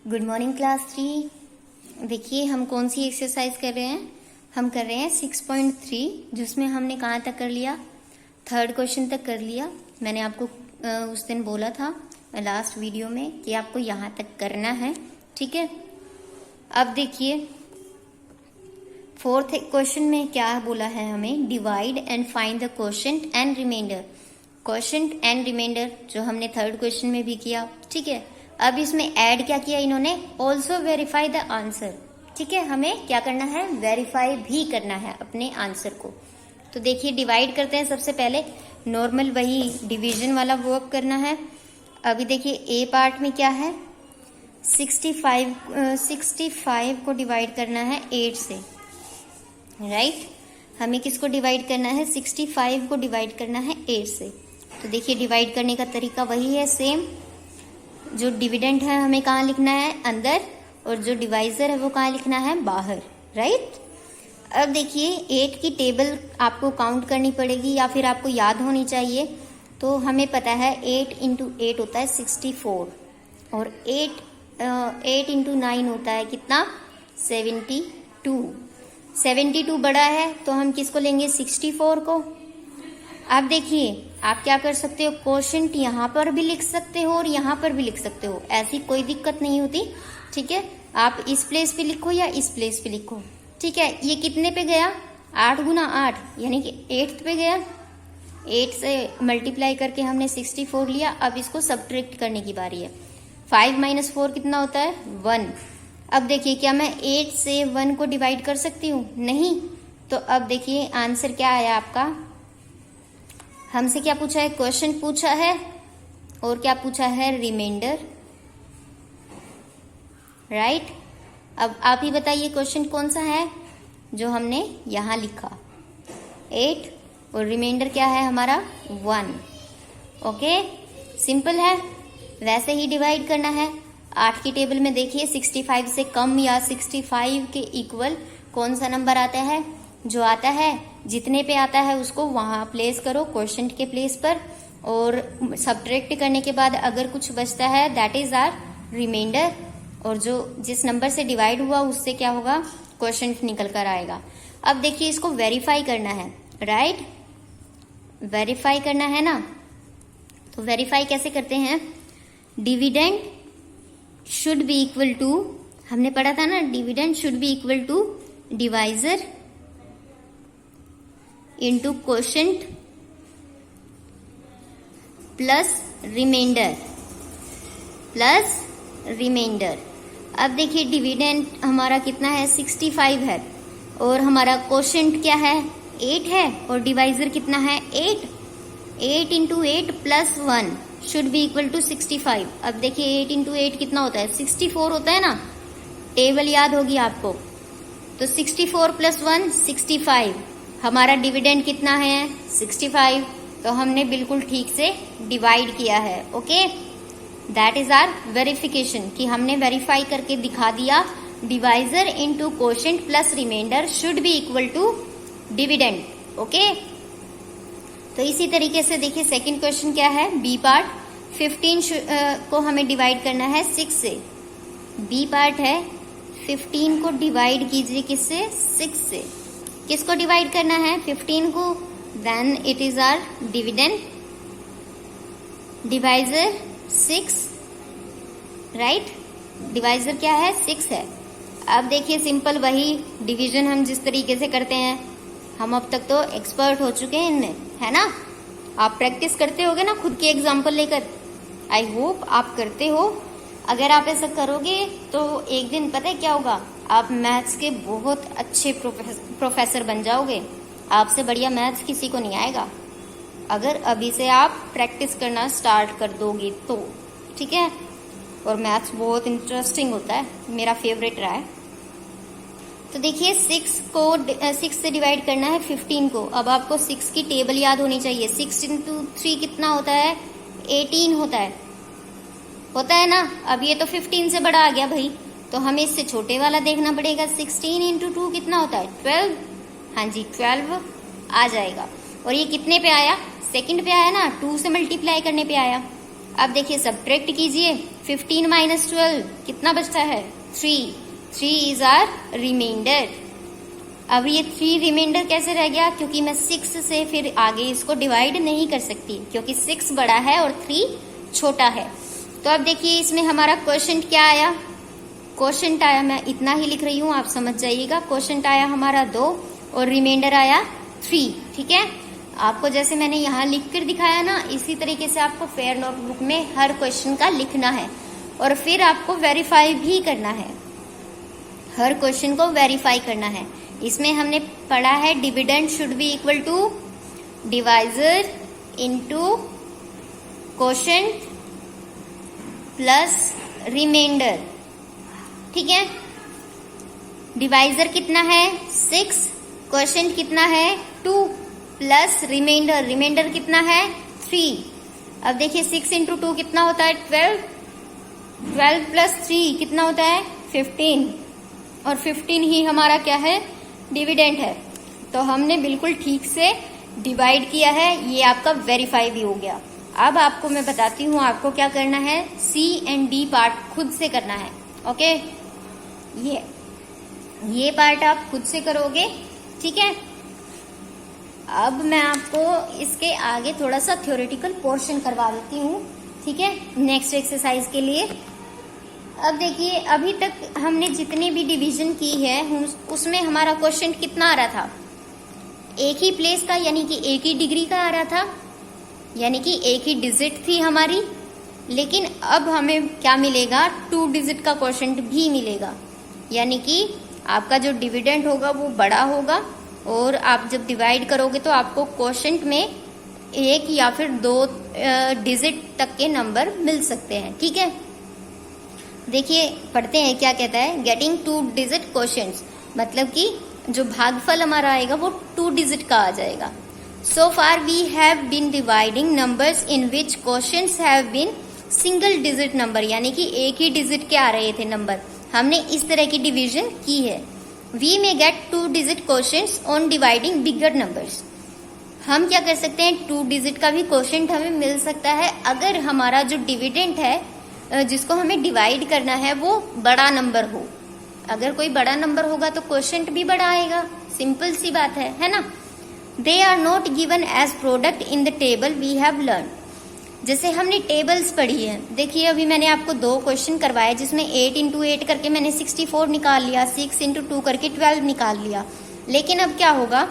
Good morning class 3। देखिए हम कौन सी एक्सरसाइज कर रहे हैं। हम कर रहे हैं 6.3 जिसमें हमने कहाँ तक कर लिया, थर्ड क्वेश्चन तक कर लिया। मैंने आपको उस दिन बोला था लास्ट वीडियो में कि आपको यहाँ तक करना है, ठीक है। अब देखिए फोर्थ क्वेश्चन में क्या बोला है हमें, divide and find the quotient and remainder. Quotient and remainder जो हमने थर्ड क्वेश्चन में भी किया, ठीक है। अब इसमें ऐड क्या किया इन्होंने, ऑल्सो वेरीफाई द आंसर, ठीक है। हमें क्या करना है, वेरीफाई भी करना है अपने आंसर को। तो देखिए डिवाइड करते हैं। सबसे पहले नॉर्मल वही डिवीजन वाला वर्क करना है। अभी देखिए ए पार्ट में क्या है, 65 को डिवाइड करना है 8 से, राइट। हमें किसको डिवाइड करना है, 65 को डिवाइड करना है 8 से। तो देखिए डिवाइड करने का तरीका वही है, सेम। जो डिविडेंड है हमें कहाँ लिखना है, अंदर, और जो डिवाइजर है वो कहाँ लिखना है, बाहर, राइट। अब देखिए 8 की टेबल आपको काउंट करनी पड़ेगी या फिर आपको याद होनी चाहिए। तो हमें पता है 8 इंटू 8 होता है 64, और 8 इंटू 9 होता है कितना, 72 बड़ा है तो हम किसको लेंगे, 64 को। अब देखिए आप क्या कर सकते हो, क्वोशंट यहाँ पर भी लिख सकते हो और यहाँ पर भी लिख सकते हो, ऐसी कोई दिक्कत नहीं होती, ठीक है। आप इस प्लेस पे लिखो या इस प्लेस पे लिखो, ठीक है। ये कितने पे गया, 8 गुना 8 यानी कि 8th पे गया। 8 से मल्टीप्लाई करके हमने 64 लिया। अब इसको सब्ट्रैक्ट करने की बारी है। 5 माइनस 4 कितना होता है, 1। अब देखिए क्या मैं 8 से 1 को डिवाइड कर सकती हूँ, नहीं। तो अब देखिए आंसर क्या आया आपका, हमसे क्या पूछा है, क्वेश्चन पूछा है और क्या पूछा है, रिमाइंडर, राइट। अब आप ही बताइए क्वेश्चन कौन सा है जो हमने यहां लिखा, 8, और रिमाइंडर क्या है हमारा, 1। ओके, सिंपल है। वैसे ही डिवाइड करना है। 8 की टेबल में देखिए 65 से कम या 65 के इक्वल कौन सा नंबर आता है, जो आता है जितने पे आता है उसको वहां प्लेस करो क्वोशंट के प्लेस पर, और सब्ट्रैक्ट करने के बाद अगर कुछ बचता है दैट इज आर रिमाइंडर, और जो जिस नंबर से डिवाइड हुआ उससे क्या होगा, क्वोशंट निकल कर आएगा। अब देखिए इसको वेरीफाई करना है, राइट। वेरीफाई करना है ना, तो वेरीफाई कैसे करते हैं, dividend should be equal to, हमने पढ़ा था ना, dividend should be equal to divisor into quotient plus remainder. अब देखिए डिविडेंड हमारा कितना है, 65 है, और हमारा क्वोशंट क्या है, 8 है, और डिवाइजर कितना है, 8 into 8 plus 1 should be equal to 65। अब देखिए 8 इंटू 8 कितना होता है, 64 होता है ना, टेबल याद होगी आपको। तो 64 प्लस 1 65, हमारा डिविडेंड कितना है, 65। तो हमने बिल्कुल ठीक से डिवाइड किया है, okay. That is our verification कि हमने वेरीफाई करके दिखा दिया, divisor into quotient plus remainder should be equal to dividend, okay. तो इसी तरीके से देखिए सेकंड क्वेश्चन क्या है, बी पार्ट, 15 को हमें डिवाइड करना है 6 से। बी पार्ट है 15 को डिवाइड कीजिए किससे, 6 से। किसको डिवाइड करना है, 15 को, then it is our dividend, divisor 6, right. Divisor क्या है, 6 है। अब देखिए सिंपल वही डिवीजन हम जिस तरीके से करते हैं, हम अब तक तो एक्सपर्ट हो चुके हैं इनमें, है ना। आप प्रैक्टिस करते होगे ना खुद की एग्जाम्पल लेकर, आई होप आप करते हो। अगर आप ऐसा करोगे तो एक दिन पता है क्या होगा, आप मैथ्स के बहुत अच्छे प्रोफेसर बन जाओगे। आपसे बढ़िया मैथ्स किसी को नहीं आएगा अगर अभी से आप प्रैक्टिस करना स्टार्ट कर दोगे तो, ठीक है। और मैथ्स बहुत इंटरेस्टिंग होता है, मेरा फेवरेट रहा है। तो देखिए 6 से डिवाइड करना है 15 को। अब आपको 6 की टेबल याद होनी चाहिए। 6 इंटू 3 कितना होता है, 18 होता है ना। अब ये तो 15 से बड़ा आ गया भाई, तो हमें इससे छोटे वाला देखना पड़ेगा। 16 इंटू 2 कितना होता है, 12। हाँ जी 12 आ जाएगा। और ये कितने पे आया, सेकंड पे आया ना, 2 से मल्टीप्लाई करने पे आया। अब देखिए सब्ट्रैक्ट कीजिए, 15 माइनस 12 कितना बचता है? 3 इज आर रिमाइंडर। अब ये 3 रिमाइंडर कैसे रह गया? क्योंकि मैं 6 से फिर आगे इसको डिवाइड नहीं कर सकती, क्योंकि 6 बड़ा है और 3 छोटा है। तो अब देखिए इसमें हमारा क्वोशंट क्या आया? क्वोशंट आया, मैं इतना ही लिख रही हूँ, आप समझ जाइएगा। क्वोशंट आया हमारा 2 और रिमाइंडर आया 3। ठीक है, आपको जैसे मैंने यहाँ लिख कर दिखाया ना, इसी तरीके से आपको फेयर नोटबुक में हर क्वेश्चन का लिखना है और फिर आपको वेरीफाई भी करना है, हर क्वेश्चन को वेरीफाई करना है। इसमें हमने पढ़ा है dividend should be equal to divisor into quotient plus remainder. ठीक है, डिवाइजर कितना है? 6, क्वोशंट कितना है? 2 प्लस रिमाइंडर कितना है? 3। अब देखिए 6 इंटू 2 कितना होता है? 12 प्लस 3 कितना होता है? 15, और 15 ही हमारा क्या है? डिविडेंड है। तो हमने बिल्कुल ठीक से डिवाइड किया है, ये आपका वेरीफाई भी हो गया। अब आपको मैं बताती हूँ आपको क्या करना है। सी एंड डी पार्ट खुद से करना है। ओके, ये पार्ट आप खुद से करोगे। ठीक है, अब मैं आपको इसके आगे थोड़ा सा थ्योरेटिकल पोर्शन करवा देती हूँ। ठीक है, नेक्स्ट एक्सरसाइज के लिए। अब देखिए अभी तक हमने जितनी भी डिवीजन की है उसमें हमारा क्वेश्चन कितना आ रहा था? एक ही प्लेस का, यानी कि एक ही डिग्री का आ रहा था, यानी कि एक ही डिजिट थी हमारी। लेकिन अब हमें क्या मिलेगा? 2 डिजिट का क्वेश्चन भी मिलेगा, यानी कि आपका जो डिविडेंड होगा वो बड़ा होगा और आप जब डिवाइड करोगे तो आपको क्वोशंट में 1 या फिर 2 डिजिट तक के नंबर मिल सकते हैं। ठीक है, देखिए पढ़ते हैं क्या कहता है। गेटिंग 2 डिजिट क्वोशंट्स, मतलब कि जो भागफल हमारा आएगा वो 2 डिजिट का आ जाएगा। So far we have been dividing numbers in which quotients have been single digit number, यानी कि एक ही डिजिट के आ रहे थे नंबर। हमने इस तरह की डिवीजन की है। We may get 2 digit quotients on dividing bigger numbers. हम क्या कर सकते हैं? 2 डिजिट का भी क्वोशंट हमें मिल सकता है अगर हमारा जो डिविडेंड है जिसको हमें डिवाइड करना है वो बड़ा नंबर हो। अगर कोई बड़ा नंबर होगा तो क्वोशंट भी बड़ा आएगा, सिंपल सी बात है ना। They are not given as product in the table we have learn. जैसे हमने टेबल्स पढ़ी है, देखिए अभी मैंने आपको 2 क्वेश्चन करवाए जिसमें 8 इंटू 8 करके मैंने 64 निकाल लिया, 6 इंटू 2 करके 12 निकाल लिया। लेकिन अब क्या होगा,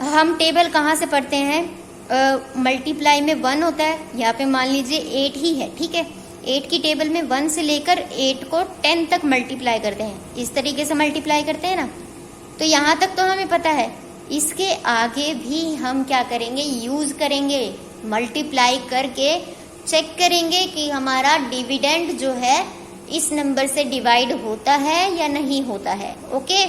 हम टेबल कहाँ से पढ़ते हैं? मल्टीप्लाई में 1 होता है, यहाँ पे मान लीजिए 8 ही है। ठीक है, 8 की टेबल में 1 से लेकर 8 को 10 तक मल्टीप्लाई करते हैं, इस तरीके से मल्टीप्लाई करते हैं ना। तो यहाँ तक तो हमें पता है, इसके आगे भी हम क्या करेंगे? यूज करेंगे, मल्टीप्लाई करके चेक करेंगे कि हमारा डिविडेंड जो है इस नंबर से डिवाइड होता है या नहीं होता है। ओके,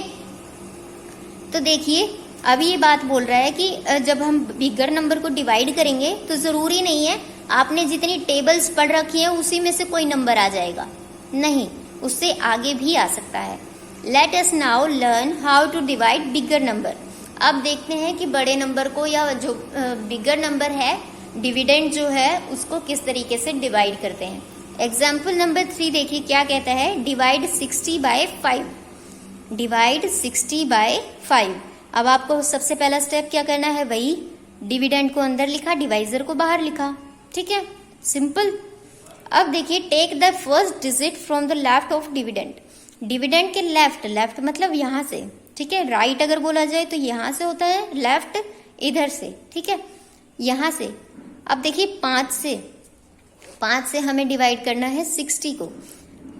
तो देखिए अभी ये बात बोल रहा है कि जब हम बिगर नंबर को डिवाइड करेंगे तो जरूरी नहीं है आपने जितनी टेबल्स पढ़ रखी है उसी में से कोई नंबर आ जाएगा, नहीं, उससे आगे भी आ सकता है। Let us now learn how to divide bigger number. अब देखते हैं कि बड़े नंबर को या जो बिगर नंबर है डिविडेंड जो है उसको किस तरीके से डिवाइड करते हैं। एग्जाम्पल नंबर 3 देखिए क्या कहता है। Divide 60 by 5। Divide 60 by 5। अब आपको सबसे पहला स्टेप क्या करना है? वही डिविडेंड को अंदर लिखा, डिवाइजर को बाहर लिखा। ठीक है, सिंपल। अब देखिए take the first digit from the left of dividend. Dividend के लेफ्ट मतलब यहाँ से। ठीक है, राइट अगर बोला जाए तो यहाँ से होता है, लेफ्ट इधर से। ठीक है, यहाँ से। अब देखिए 5 से हमें डिवाइड करना है 60 को।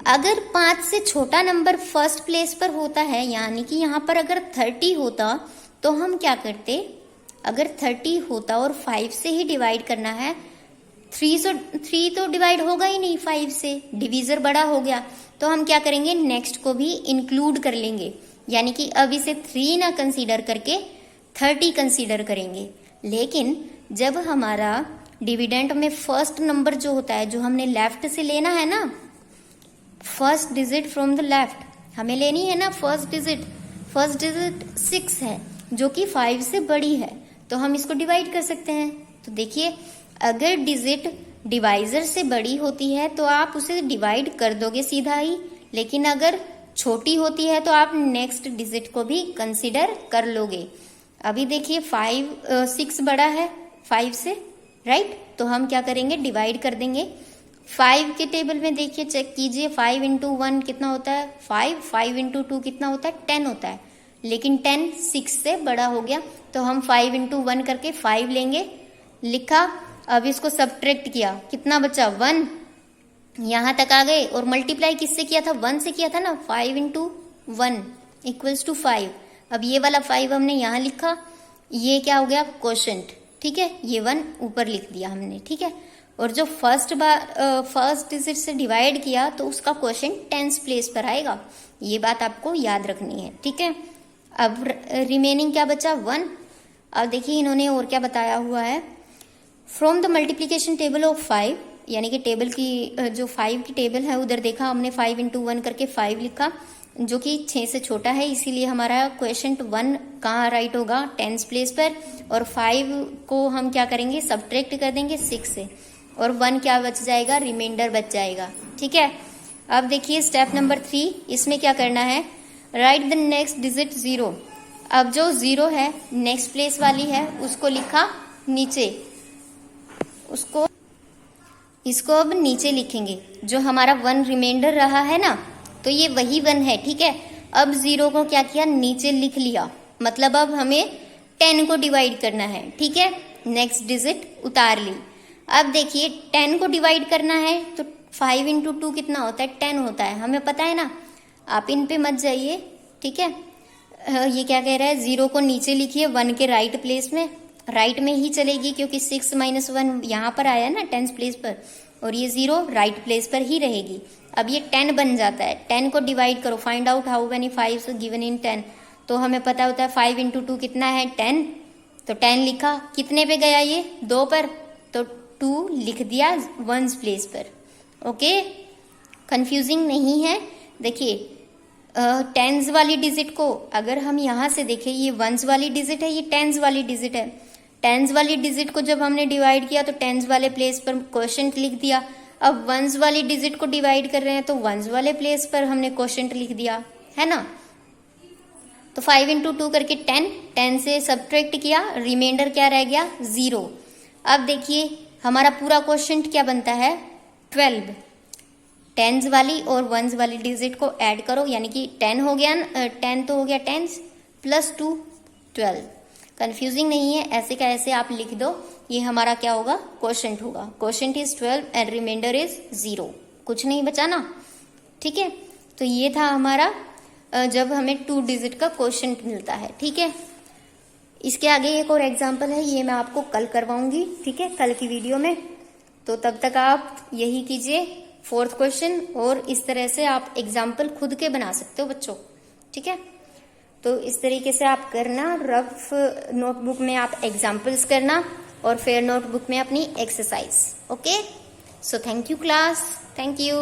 अगर 5 से छोटा नंबर फर्स्ट प्लेस पर होता है, यानी कि यहाँ पर अगर 30 होता तो हम क्या करते? अगर 30 होता और 5 से ही डिवाइड करना है, 3 तो डिवाइड होगा ही नहीं 5 से, डिवीजर बड़ा हो गया, तो हम क्या करेंगे? नेक्स्ट को भी इंक्लूड कर लेंगे, यानी कि अब इसे 3 ना कंसीडर करके 30 कंसीडर करेंगे। लेकिन जब हमारा डिविडेंड में फर्स्ट नंबर जो होता है, जो हमने लेफ्ट से लेना है ना, first digit from the left हमें लेनी है ना, फर्स्ट डिजिट 6 है जो कि 5 से बड़ी है, तो हम इसको डिवाइड कर सकते हैं। तो देखिए अगर डिजिट डिवाइजर से बड़ी होती है तो आप उसे डिवाइड कर दोगे सीधा ही, लेकिन अगर छोटी होती है तो आप नेक्स्ट डिजिट को भी कंसीडर कर लोगे। अभी देखिए 6 बड़ा है 5 से, राइट, तो हम क्या करेंगे, डिवाइड कर देंगे। 5 के टेबल में देखिए, चेक कीजिए, 5 इंटू 1 कितना होता है 5, 5 इंटू 2 कितना होता है 10 होता है, लेकिन 10 6 से बड़ा हो गया तो हम 5 इंटू 1 करके 5 लेंगे, लिखा। अब इसको सब्ट्रैक्ट किया, कितना बचा 1, यहां तक आ गए, और मल्टीप्लाई किससे किया था 1 से किया था ना, 5 इंटू 1 इक्वल्स टू 5। अब ये वाला 5 हमने यहां लिखा, ये क्या हो गया क्वोशंट, ठीक है, ये 1 ऊपर लिख दिया हमने, ठीक है। और जो फर्स्ट डिजिट से डिवाइड किया तो उसका क्वोशंट 10th प्लेस पर आएगा, ये बात आपको याद रखनी है, ठीक है। अब रिमेनिंग क्या बचा 1। अब देखिए इन्होंने और क्या बताया हुआ है, from the multiplication table of 5, यानी कि टेबल की जो 5 की टेबल है उधर देखा हमने 5 इंटू 1 करके 5 लिखा, जो कि 6 से छोटा है, इसीलिए हमारा क्वेश्चन 1 कहाँ राइट होगा 10th प्लेस पर, और 5 को हम क्या करेंगे सब्ट्रैक्ट कर देंगे 6 से, और 1 क्या बच जाएगा, रिमाइंडर बच जाएगा, ठीक है। अब देखिए स्टेप नंबर 3, इसमें क्या करना है, राइट द नेक्स्ट डिजिट 0। अब जो 0 है नेक्स्ट प्लेस वाली है उसको लिखा नीचे, इसको अब नीचे लिखेंगे, जो हमारा 1 रिमाइंडर रहा है ना, तो ये वही 1 है, ठीक है। अब 0 को क्या किया, नीचे लिख लिया, मतलब अब हमें 10 को डिवाइड करना है, ठीक है, नेक्स्ट डिजिट उतार ली। अब देखिए 10 को डिवाइड करना है तो 5 इंटू 2 कितना होता है 10 होता है, हमें पता है ना, आप इन पे मत जाइए, ठीक है। ये क्या कह रहा है, 0 को नीचे लिखिए 1 के राइट प्लेस में, राइट में ही चलेगी क्योंकि 6 माइनस 1 यहाँ पर आया ना 10th प्लेस पर, और ये 0 राइट प्लेस पर ही रहेगी। अब ये 10 बन जाता है, 10 को डिवाइड करो, find out how many 5 given in 10, तो हमें पता होता है 5 इंटू 2 कितना है 10, तो 10 लिखा, कितने पे गया ये 2 पर, तो 2 लिख दिया 1th प्लेस पर, ओके, कंफ्यूजिंग नहीं है। देखिए 10s वाली डिजिट को अगर हम यहाँ से देखें, ये 1s वाली डिजिट है, ये 10s वाली डिजिट है, 10s वाली डिजिट को जब हमने डिवाइड किया तो 10s वाले प्लेस पर क्वोशंट लिख दिया। अब 1s वाली डिजिट को डिवाइड कर रहे हैं तो 1s वाले प्लेस पर हमने क्वोशंट लिख दिया, है ना। तो 5 इंटू 2 करके 10 से सब्ट्रैक्ट किया, रिमाइंडर क्या रह गया 0। अब देखिए हमारा पूरा क्वोशंट क्या बनता है 12, 10s वाली और 1s वाली डिजिट को ऐड करो, यानी कि 10 हो गया, 10 तो हो गया 10 प्लस 2 12। कंफ्यूजिंग नहीं है, ऐसे का ऐसे आप लिख दो, ये हमारा क्या होगा क्वोशंट होगा, quotient is 12 and remainder is 0, कुछ नहीं बचा ना, ठीक है। तो ये था हमारा जब हमें 2 डिजिट का क्वोशंट मिलता है, ठीक है। इसके आगे एक और एग्जाम्पल है, ये मैं आपको कल करवाऊंगी, ठीक है, कल की वीडियो में। तो तब तक आप यही कीजिए 4th क्वेश्चन, और इस तरह से आप एग्जाम्पल खुद के बना सकते हो बच्चों, ठीक है। तो इस तरीके से आप करना, रफ नोटबुक में आप एग्जाम्पल्स करना और फेयर नोटबुक में अपनी exercise, okay. So thank you class, thank you.